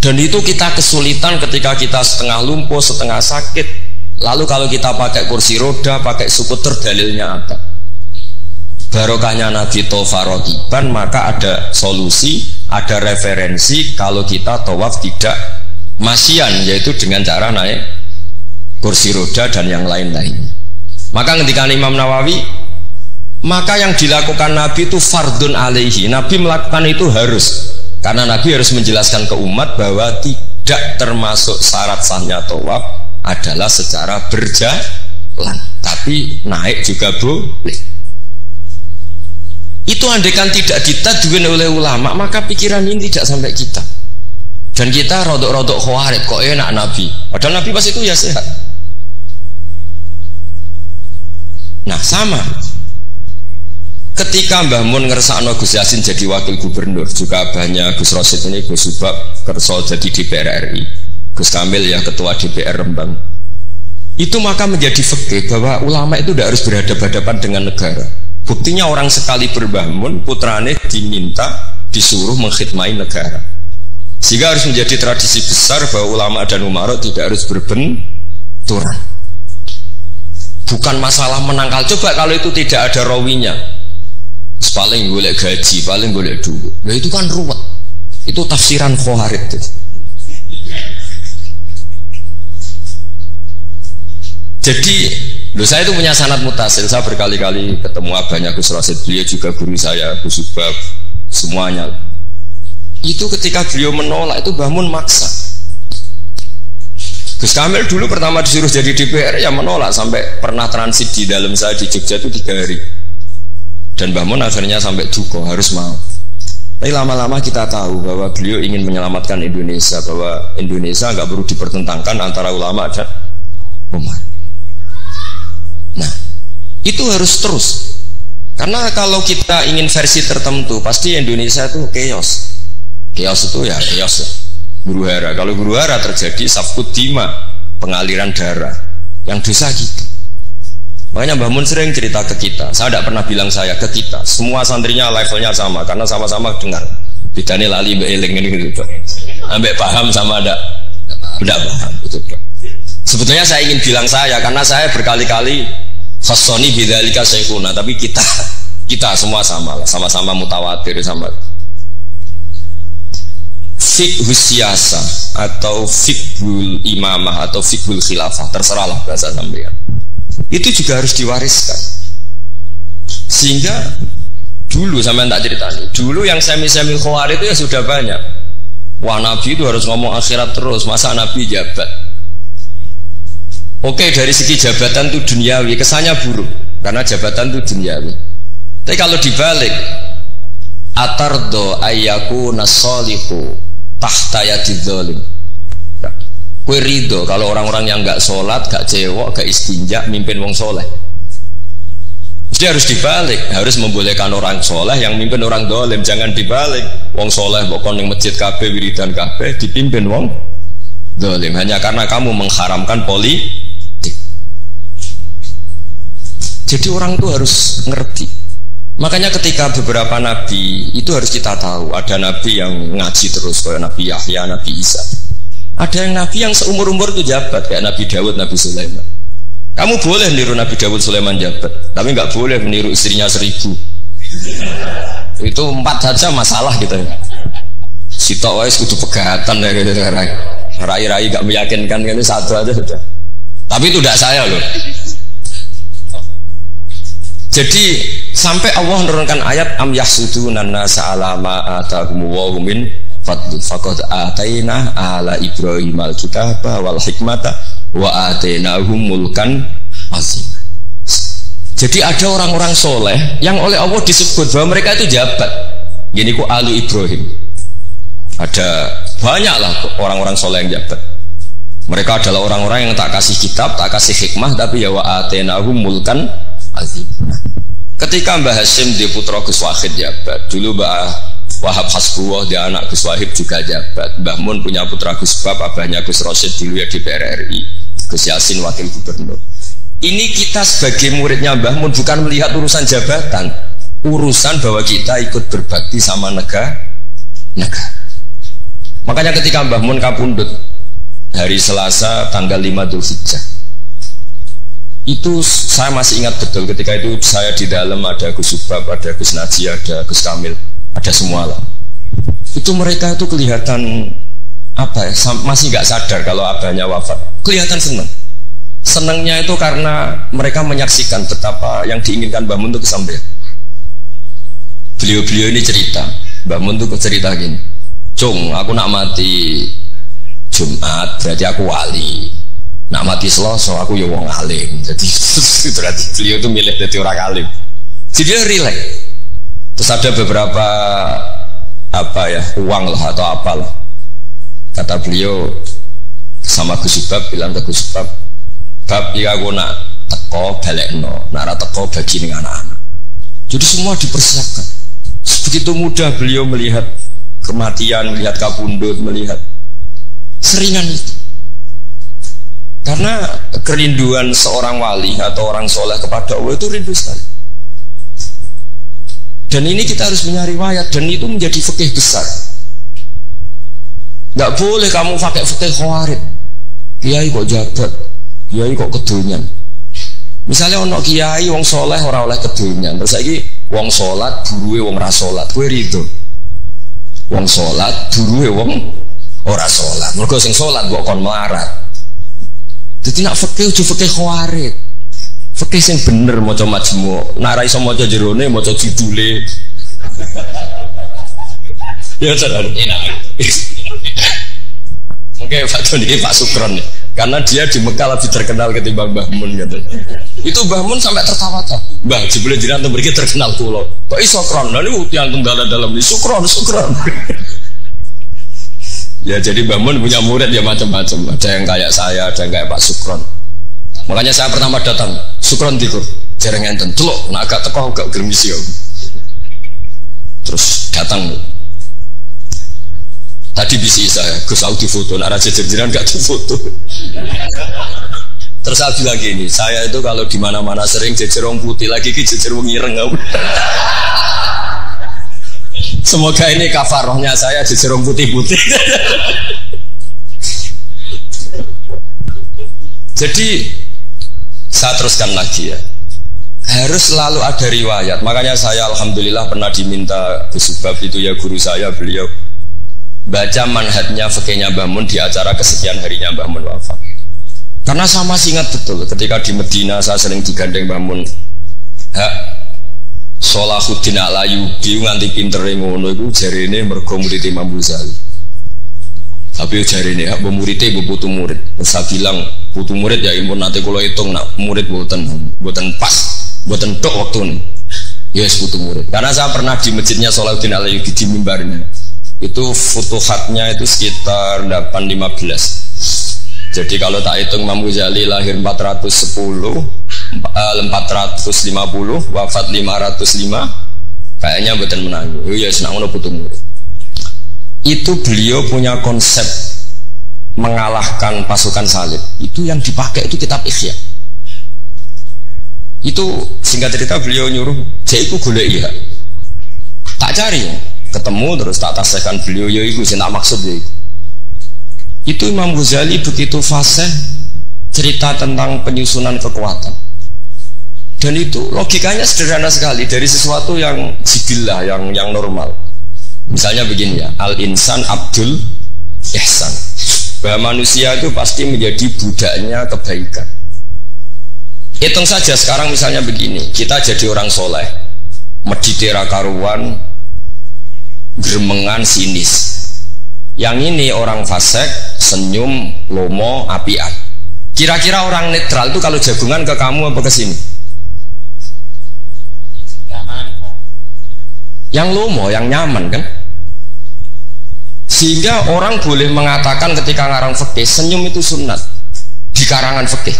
Dan itu kita kesulitan ketika kita setengah lumpuh, setengah sakit. Lalu kalau kita pakai kursi roda, pakai skuter, dalilnya apa? Barokahnya Nabi tawaf rakiban, maka ada solusi, ada referensi kalau kita tawaf tidak masyian, yaitu dengan cara naik kursi roda dan yang lain-lainnya. Maka ketika Imam Nawawi, maka yang dilakukan Nabi itu fardun alaihi, Nabi melakukan itu harus, karena Nabi harus menjelaskan ke umat bahwa tidak termasuk syarat sahnya tawaf adalah secara berjalan, tapi naik juga boleh. Itu andaikan tidak ditadwin oleh ulama, maka pikiran ini tidak sampai kita. Dan kita rodok-rodok Khawarij, kok enak Nabi, padahal Nabi pas itu ya sehat. Nah sama, ketika Mbah Mun ngersakno Gus Yasin jadi wakil gubernur, juga banyak Gus Rosid ini, Gus Subab kerso jadi DPR RI, Gus Kamil ya ketua DPR Rembang. Itu maka menjadi fikih bahwa ulama itu tidak harus berhadapan-hadapan dengan negara. Buktinya orang sekali Mbah Mun, putrane diminta disuruh mengkhidmati negara. Sehingga harus menjadi tradisi besar bahwa ulama dan umara tidak harus berbenturan. Bukan masalah menangkal. Coba kalau itu tidak ada rawinya, paling golek gaji, paling golek duit. Nah itu kan ruwet. Itu tafsiran Khawarij. Jadi, saya itu punya sanad mutasil. Saya berkali-kali ketemu abahnya Gus Rosid, beliau juga guru saya, Gus Subab, semuanya. Itu ketika beliau menolak, itu Mbah Mun maksa. Gus Kamil dulu pertama disuruh jadi DPR ya menolak, sampai pernah transit di dalam saya di Jogja itu 3 hari. Dan Mbah Mun akhirnya sampai duka harus mau. Tapi lama-lama kita tahu bahwa beliau ingin menyelamatkan Indonesia, bahwa Indonesia nggak perlu dipertentangkan antara ulama dan umat. Nah, itu harus terus. Karena kalau kita ingin versi tertentu, pasti Indonesia itu chaos. Chaos itu ya chaos ya. Guru hara, kalau guru hara terjadi safkut dima, pengaliran darah yang dosa kita. Makanya Mbah Mun sering cerita ke kita, saya tidak pernah bilang saya, ke kita, semua santrinya levelnya sama, karena sama-sama dengar. Bedanya lali mbak eling ini gitu, ambek paham sama tidak paham itu. Sebetulnya saya ingin bilang saya, karena saya berkali-kali fasoni bidzalika syekhuna, tapi kita semua sama lah, sama-sama mutawatir sama. Fiqhus siyasa atau fiqhul imamah atau fiqhul khilafah, terserahlah bahasa sampeyan, itu juga harus diwariskan. Sehingga dulu sampean tak ceritani, dulu yang semi-semi Khawarij itu ya sudah banyak. Wah Nabi itu harus ngomong akhirat terus, masa Nabi jabat. Oke, dari segi jabatan itu duniawi, kesannya buruk karena jabatan itu duniawi. Tapi kalau dibalik, atardo ayyaku nasolihu tahta yadidz zalim. Kue ridho kalau orang-orang yang nggak sholat, nggak cewek, nggak istinja, mimpin wong soleh. Jadi harus dibalik, harus membolehkan orang soleh yang mimpin orang dolim, jangan dibalik. Wong soleh pokoknya yang masjid kabeh, wiridan kabeh, dipimpin wong zalim, hanya karena kamu mengharamkan politik. Jadi orang itu harus ngerti. Makanya ketika beberapa nabi itu harus kita tahu, ada nabi yang ngaji terus kayak Nabi Yahya, Nabi Isa. Ada yang nabi yang seumur-umur itu jabat kayak Nabi Dawud, Nabi Sulaiman. Kamu boleh niru Nabi Dawud, Sulaiman jabat, tapi nggak boleh meniru istrinya 1000. Itu 4 saja masalah gitu ya. Sitok wis kudu pegatan ya gitu. Rai-rai nggak meyakinkan kan, satu aja sudah. Tapi itu tidak saya loh. Jadi sampai Allah menurunkan ayat am yahsuduna nasa ala ma atahumullahu min fadli faqad ataina ala Ibrahim al-kitaba wal hikmata wa atainahum mulkan azim. Jadi ada orang-orang soleh yang oleh Allah disebut bahwa mereka itu jabat. Gini ku alu Ibrahim. Ada banyaklah orang-orang soleh yang jabat. Mereka adalah orang-orang yang tak kasih kitab, tak kasih hikmah, tapi ya wa atainahum mulkan azim. Ketika Mbah Hasyim di putra Gus Wahid jabat, dulu Mbah Wahab Hasbuwah dia anak Gus Wahid juga jabat. Mbah Mun punya putra Gus Bab, abahnya Gus Rosyid dulu ya DPR RI, Gus Yasin wakil gubernur. Ini kita sebagai muridnya Mbah Mun bukan melihat urusan jabatan, urusan bahwa kita ikut berbakti sama negara. Makanya ketika Mbah Mun kapundhut hari Selasa tanggal 5 Dzulhijjah, itu saya masih ingat betul. Ketika itu saya di dalam, ada Gus Subab, ada Gus Naji, ada Gus Kamil, ada semua lah. Itu mereka itu kelihatan apa ya, masih nggak sadar kalau abahnya wafat. Kelihatan senang. Senangnya itu karena mereka menyaksikan betapa yang diinginkan Mbah Mun itu kesampaian. Beliau-beliau ini cerita, Mbah Mun itu cerita gini, Cung, aku nak mati Jumat berarti aku wali. Nak mati Selasa aku ya wong alim. Jadi berarti beliau itu milih jadi orang alim. Jadi dia relax. Terus ada beberapa apa ya, uang lah atau apalah. Kata beliau sama Gus Subab, bilang ke Gus Subab, bab ya aku nak teko balekno, nak ra teko bagi ning anak-anak. Jadi semua dipersiapkan. Begitu mudah beliau melihat kematian, melihat kapundhut, melihat seringan itu. Karena kerinduan seorang wali atau orang soleh kepada Allah itu rindu sekali. Dan ini kita harus punya riwayat, dan itu menjadi fikih besar. Nggak boleh kamu pakai fikih khawarij. Kiai kok jabat, kiai kok kedonyan. Misalnya ono kiai wong soleh ora oleh kedonyan, terus saiki wong salat buruwe wong ra salat, kowe rido. Wong salat buruwe wong ora salat. Mergo sing salat kok kon melarat. Jadi nak fikih udah fikih khawarij. Fikih sing bener maca majmu', nak ra iso maca jerone maca judule. Ya sadar. Mungkin Pak Doni, Pak Sukron ya. Karena dia di Mekah lebih terkenal ketimbang Mbah Mun katanya. Itu Mbah Mun sampai tertawa-tawa. Mbah, jebule jenengan mriki terkenal kula. Kok iso kron? Lah niku tiyang tunggal dalam iki Sukron. Ya jadi Mbah Mun punya murid ya macam-macam. Ada yang kayak saya, ada yang kayak Pak Sukron. Makanya saya pertama datang, Sukron tikur, jarang enten, celok, nah agak teko, agak germisi ya. Terus datang. Tadi bisi saya, Gus Audi foto, nak raja jenengan gak di foto. Terus saya bilang gini, saya itu kalau di mana-mana sering jejer wong putih, lagi ki jejer wong ireng. Semoga ini kafarohnya saya jejer wong putih-putih. Jadi saya teruskan lagi ya. Harus selalu ada riwayat. Makanya saya alhamdulillah pernah diminta Gus Subab itu ya guru saya, beliau baca manhajnya fikihnya Mbah Mun di acara kesekian harinya Mbah Mun wafat. Karena saya masih ingat betul ketika di Medina saya sering digandeng Mbah Mun. Sholahuddin Al-Ayyubi nganti pintere ngono iku jarene mergo murid Imam Ghazali. Tapi jarene hak muridé ibu putu murid. Saya bilang putu murid ya impun nanti kula hitung nak murid mboten pas, mboten tok waktune. Yes putu murid. Karena saya pernah di masjidnya Sholahuddin Al-Ayyubi di mimbarnya. Itu futuhatnya itu sekitar 815. Jadi kalau tak hitung Imam Ghazali lahir 410, 450, wafat 505, kayaknya betul menang. Oh ya senang putu murid. Itu beliau punya konsep mengalahkan pasukan salib. Itu yang dipakai itu kitab Ihya. Itu singkat cerita beliau nyuruh jaiku golek ya. Tak cari ya. Ketemu terus tak tasihkan beliau ya itu sih tak maksud ya. Itu Imam Ghazali begitu fasih cerita tentang penyusunan kekuatan. Dan itu logikanya sederhana sekali dari sesuatu yang jibillah, yang normal. Misalnya begini ya, al-insan abdul ihsan. Bahwa manusia itu pasti menjadi budaknya kebaikan. Hitung saja sekarang misalnya begini, kita jadi orang soleh, meditera karuan, gremengan sinis. Yang ini orang fasik, senyum, lomo, apian. Kira-kira orang netral itu kalau jagungan ke kamu apa ke sini? Yang lomo, yang nyaman kan? Sehingga orang boleh mengatakan ketika ngarang fikih, senyum itu sunat di karangan fikih.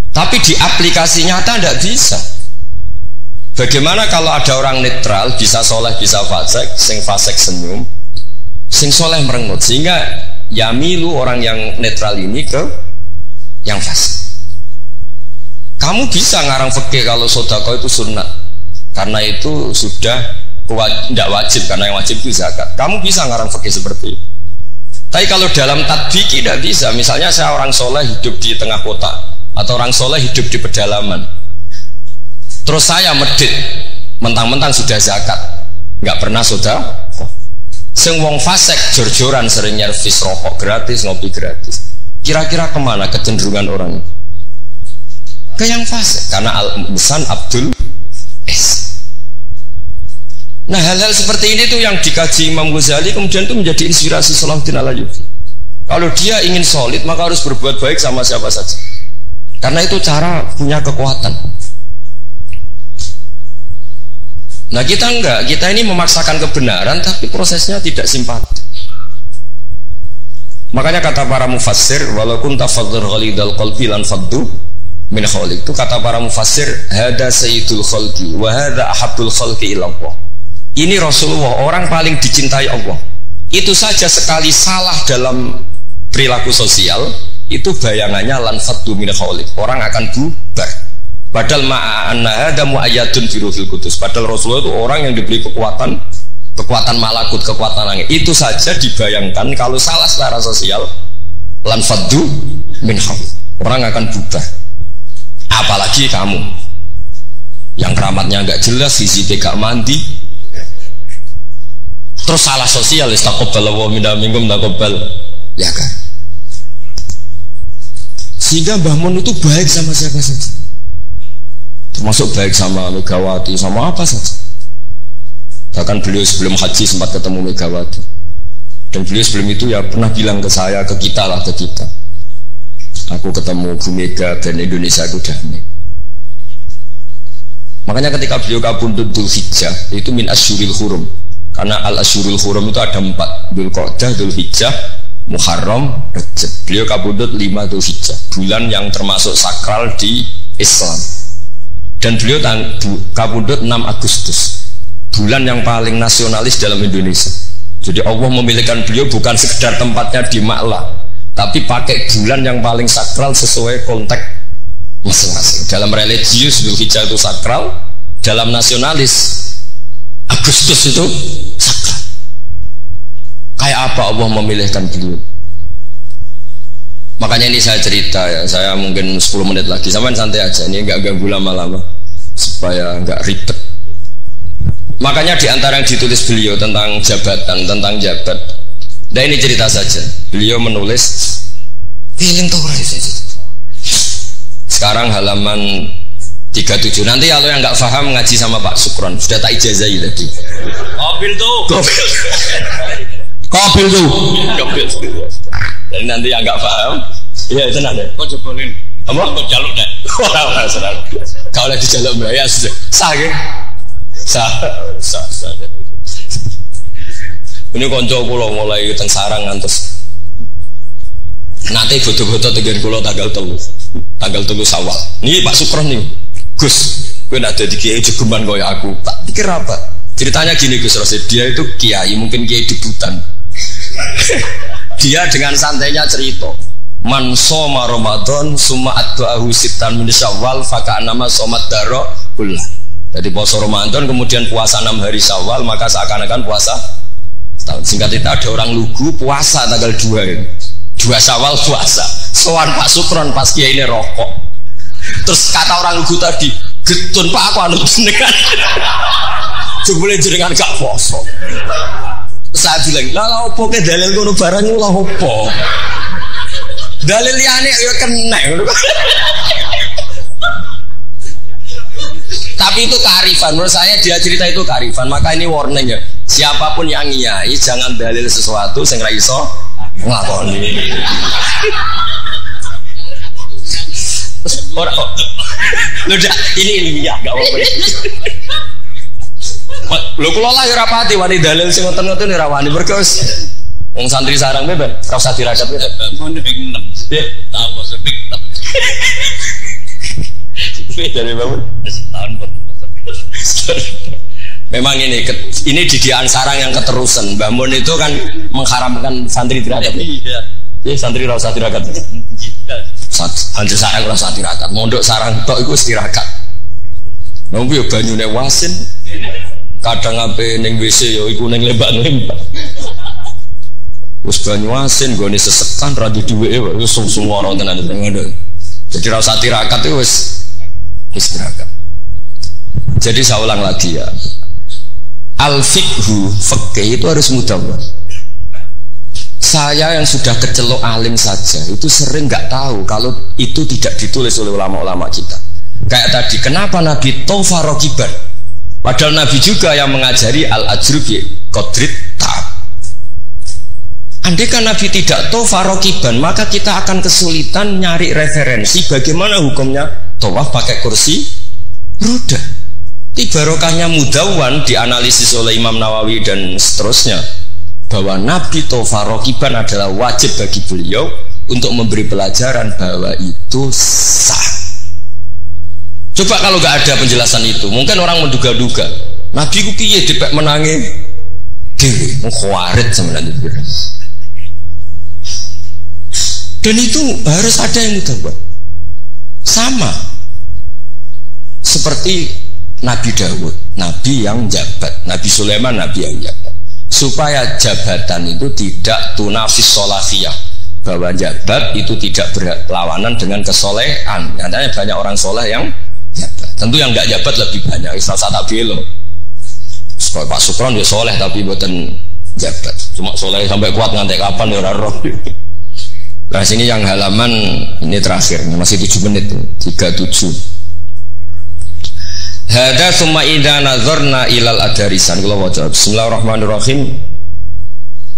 Tapi di aplikasi nyata tidak bisa. Bagaimana kalau ada orang netral, bisa soleh, bisa fasik, sing fasik senyum, sing soleh merengut, sehingga yamilu orang yang netral ini ke yang fasik. Kamu bisa ngarang fikih kalau sedekah itu sunat, karena itu sudah tidak wajib, karena yang wajib itu zakat. Kamu bisa ngarang fikih seperti itu. Tapi kalau dalam tadbiki tidak bisa. Misalnya saya orang soleh hidup di tengah kota, atau orang soleh hidup di pedalaman, terus saya medit mentang-mentang sudah zakat, nggak pernah sedekah. Sing wong fasik jor-joran sering nyervis rokok gratis, ngopi gratis. Kira-kira kemana kecenderungan orang? Ke yang fasik, karena al-insan abdul ihsan. Nah, hal-hal seperti ini tuh yang dikaji Imam Ghazali, kemudian itu menjadi inspirasi Salahuddin Al-Ayyubi. Kalau dia ingin solid, maka harus berbuat baik sama siapa saja, karena itu cara punya kekuatan. Nah, kita enggak, kita ini memaksakan kebenaran tapi prosesnya tidak simpati. Makanya kata para mufassir, walaupun tafadzur ghalidal qalbi lan faddu min khaliq, itu kata para mufassir, hada sayyidul khalqi wa hada ahabbul khalqi ila Allah. Ini Rasulullah, orang paling dicintai Allah. Itu saja sekali salah dalam perilaku sosial, itu bayangannya lan faddu min khaliq, orang akan bubar. Padahal ma'anna hada mu'ayyadun fi ruhil qudus. Padahal Rasulullah itu orang yang diberi kekuatan malakut, kekuatan langit. Itu saja dibayangkan kalau salah secara sosial, lan faddu min khaliq, orang akan bubar. Apalagi kamu yang keramatnya enggak jelas, fisik gak mandi, terus salah sosial, istaqabbal wa minna minkum taqabbal ya kan. Sehingga Mbah Mun itu baik sama siapa saja, termasuk baik sama Megawati, sama apa saja. Bahkan beliau sebelum haji sempat ketemu Megawati, dan beliau sebelum itu ya pernah bilang ke saya, ke kita, aku ketemu Bu Mega dan Indonesia itu damai. Makanya ketika beliau kabundut Dzulhijjah, itu min asyuril hurum, karena al asyurul hurum itu ada 4, Dzulqa'dah, Dzulhijjah, Muharram, Rajab. Beliau kabundut 5 Dzulhijjah, bulan yang termasuk sakral di Islam. Dan beliau kabundut 6 Agustus, bulan yang paling nasionalis dalam Indonesia. Jadi Allah memilihkan beliau bukan sekedar tempatnya di Ma'la, tapi pakai bulan yang paling sakral sesuai konteks masing-masing. Dalam religius Dzulhijjah itu sakral, dalam nasionalis Agustus itu sakral. Kayak apa Allah memilihkan beliau? Makanya ini saya cerita ya, saya mungkin 10 menit lagi, sampai santai aja, ini nggak ganggu lama-lama supaya nggak ribet. Makanya di antara yang ditulis beliau tentang jabatan, tentang jabat, nah ini cerita saja. Beliau menulis feeling sekarang halaman 37. Nanti kalau yang nggak paham ngaji sama Pak Sukron, sudah tak ijazai tadi. Kobil tuh. Jadi nanti yang nggak paham, iya itu nanti. Kau jebolin. Apa? Kau jaluk deh. Kau lagi jaluk beraya sah ke? Sah. Ini konco kulo mulai teng sarang ngantos. Nanti foto-foto tegar kulo tanggal 3 Syawal. Nih Pak Sukron nih. Gus, gue nak jadi kiai jegeman kaya aku. Tak pikir apa? Ceritanya gini Gus Rosid, dia itu kiai, mungkin kiai debutan. Dia dengan santainya cerita, man soma Ramadan summa addu'ahu sittan min Syawal faka'annama somat daro kullah. Jadi puasa Ramadan kemudian puasa 6 hari Syawal maka seakan-akan puasa setahun. Singkat cerita ada orang lugu puasa tanggal 2 Syawal puasa. Sowan Pak Sukron pas kiai ini rokok. Terus kata orang lugu tadi, getun Pak aku anut jenengan. Jebule jenengan gak poso. Saya bilang, lah opo ke dalil ngono barang lha opo? Dalil liyane ya kena. Tapi itu kearifan, menurut saya dia cerita itu kearifan. Maka ini warning ya, siapapun yang ngiyai jangan dalil sesuatu sing ra iso nglakoni. Orang udah ini ilmiah gak apa-apa. Lho kula lah ya rapati wani dalil sing ngoten-ngoten ora wani mergo wong santri sarang beben ora usah dirakat beben. Mun ping 6. Nggih, tambah sepik. Dari bangun setahun memang ini didikan sarang yang keterusan. Mbah Mun itu kan mengharamkan santri tirakat. Iya, santri ora usah tirakat. Santri sarang ora usah tirakat. Mondok sarang tok iku istirahat. Nang yo banyune wasin. Kadang ape ning WC yo iku ning lembak-lembak. Wis banyu wasin gone sesekan ra di duweke wis sung-sung ora tenan ngono. Jadi ora usah tirakat itu wis istirahat. Jadi saya ulang lagi ya, al-fiqhu fikih itu harus mudawwan. Saya yang sudah kecelok alim saja itu sering nggak tahu kalau itu tidak ditulis oleh ulama-ulama kita. Kayak tadi, kenapa Nabi tofa rokiban? Padahal Nabi juga yang mengajari al-ajru bi qadrit ta'ab. Andai kan Nabi tidak tofa rokiban, maka kita akan kesulitan nyari referensi bagaimana hukumnya tawaf pakai kursi roda. Barokahnya mudawwan dianalisis oleh Imam Nawawi dan seterusnya bahwa Nabi tofa rokiban adalah wajib bagi beliau untuk memberi pelajaran bahwa itu sah. Coba kalau nggak ada penjelasan itu, mungkin orang menduga-duga Nabi ku piye dipek menangi dewe mukhawarid sebenarnya. Dan itu harus ada yang mudawwan. Sama seperti Nabi Dawud, Nabi yang jabat, Nabi Sulaiman, Nabi yang jabat. Supaya jabatan itu tidak tunafis solafiyah, bahwa jabat itu tidak berlawanan dengan kesolehan. Nyatanya banyak orang soleh yang jabat. Tentu yang nggak jabat lebih banyak. Islam tak belo. Pak Sukron dia soleh tapi buatan jabat. Cuma soleh sampai kuat ngantek kapan ya roh. Nah sini yang halaman ini terakhir, masih 7 menit, 37. Hada summa idza nazarna ilal adarisan. Kula waca. Bismillahirrahmanirrahim.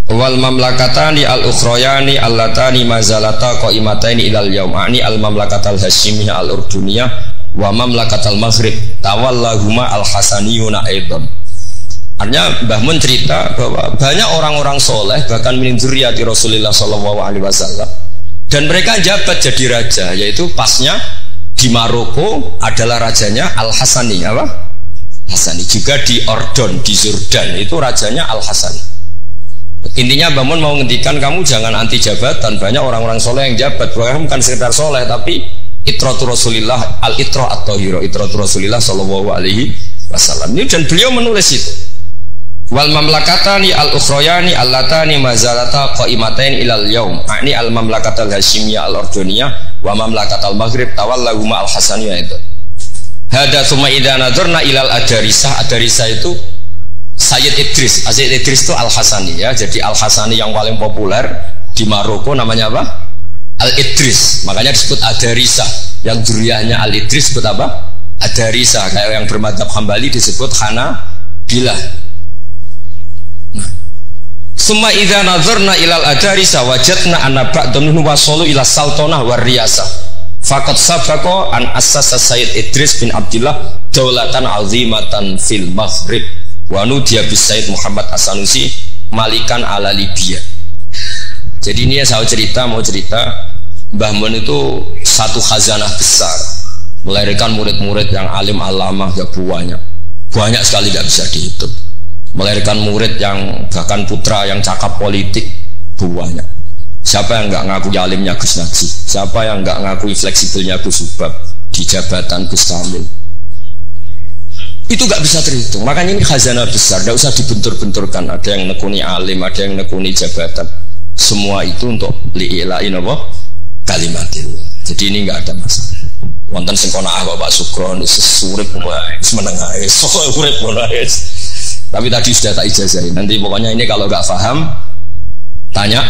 Wal mamlakatani al ukhrayani allatani mazalata qaimataini ilal yaum. Ani al mamlakatal hasyimiyah al urduniyah wa mamlakatal maghrib tawallahuma al hasaniyuna aidan. Artinya Mbah Mun cerita bahwa banyak orang-orang soleh bahkan min dzurriyyati Rasulullah sallallahu alaihi wasallam dan mereka jabat jadi raja, yaitu pasnya di Maroko adalah rajanya Al-Hasani, apa? Hasani. Juga di Ordon, di Jordan itu rajanya Al-Hasani. Intinya Mbah Mun mau ngendikan kamu jangan anti jabatan. Banyak orang-orang soleh yang jabat, bahkan bukan sekedar soleh tapi itratu Rasulillah, al-itra at-tahira, itratu Rasulillah sallallahu alaihi wasallam. Ini dan beliau menulis itu. Wal mamlakatani al ukhrayani allatani mazalata qaimatain ilal yaum. Ini al mamlakatal hasyimiyah al urduniyah wa mamlakatal maghrib tawallahuma al hasaniyah itu. Hada summa idza nadzarna ilal adarisah. Adarisah itu Sayyid Idris. Sayyid Idris itu al Hasani ya. Jadi al Hasani yang paling populer di Maroko namanya apa? Al Idris. Makanya disebut Adarisah. Yang dzurriyyahnya Al Idris disebut apa? Adarisah. Kayak yang bermadzhab Hambali disebut Hanabilah. Summa idza nazarna ilal adarisa wajadna anna ba'dhum wasalu ila sultanah war riyasah. Faqad sabaqa an assasa Sayyid Idris bin Abdullah daulatan azimatan fil Maghrib wa nudiya bis Sayyid Muhammad As-Sanusi malikan ala Libya. Jadi ini saya mau cerita Mbah Mun itu satu khazanah besar, melahirkan murid-murid yang alim alamah ya banyak sekali tidak bisa dihitung. Melahirkan murid yang bahkan putra yang cakap politik banyak. Siapa yang nggak ngaku alimnya Gus Najib? Siapa yang nggak ngakui fleksibelnya Gus Subab di jabatan Gus Kamil? Itu nggak bisa terhitung. Makanya ini khazanah besar, nggak usah dibentur-benturkan. Ada yang nekuni alim, ada yang nekuni jabatan. Semua itu untuk li'ilain apa? Kalimatillah. Jadi ini nggak ada masalah. Wonten sing kono Pak Sukron sesurip wae, menengah urip wae. Tapi tadi sudah tak ijazahin. Nanti pokoknya ini kalau nggak paham tanya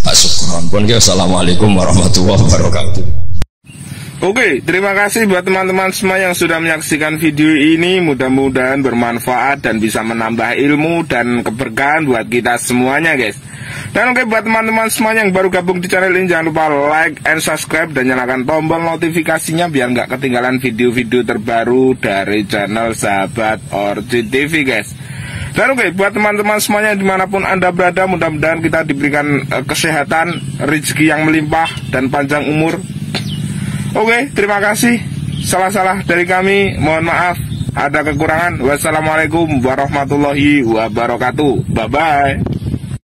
Pak Sukron. Assalamualaikum warahmatullahi wabarakatuh. Oke, terima kasih buat teman-teman semua yang sudah menyaksikan video ini. Mudah-mudahan bermanfaat dan bisa menambah ilmu dan keberkahan buat kita semuanya, guys. Dan oke, buat teman-teman semua yang baru gabung di channel ini, jangan lupa like and subscribe dan nyalakan tombol notifikasinya biar nggak ketinggalan video-video terbaru dari channel Sahabat Orchid TV, guys. Dan oke, buat teman-teman semuanya dimanapun Anda berada, mudah-mudahan kita diberikan kesehatan, rezeki yang melimpah dan panjang umur. Oke, terima kasih. Salah-salah dari kami, mohon maaf. Ada kekurangan. Wassalamualaikum warahmatullahi wabarakatuh. Bye-bye.